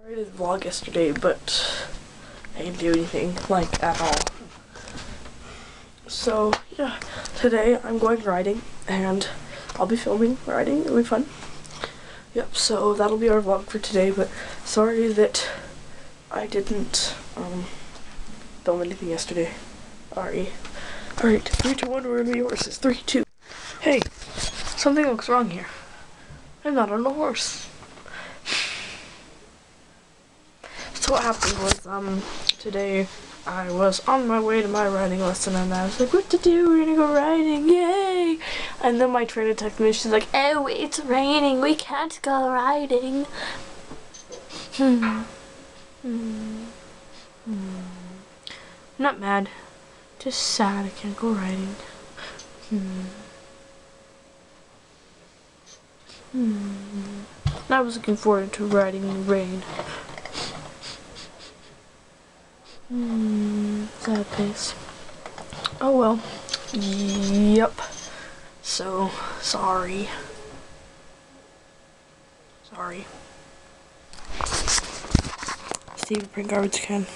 Sorry to vlog yesterday, but I didn't do anything, like, at all. So, yeah, today I'm going riding, and I'll be filming riding. It'll be fun. Yep, so that'll be our vlog for today, but sorry that I didn't, film anything yesterday. Sorry. Alright, 3, 2, 1, we're gonna be horses. 3, 2. Hey, something looks wrong here. I'm not on a horse. So what happened was, today I was on my way to my riding lesson and I was like, what to do? We're gonna go riding, yay! And then my trainer texted me, she's like, oh, it's raining, we can't go riding. Not mad, just sad I can't go riding. I was looking forward to riding in the rain. Sad face. Oh well. Yep. So, sorry. Sorry. Steve, bring garbage can.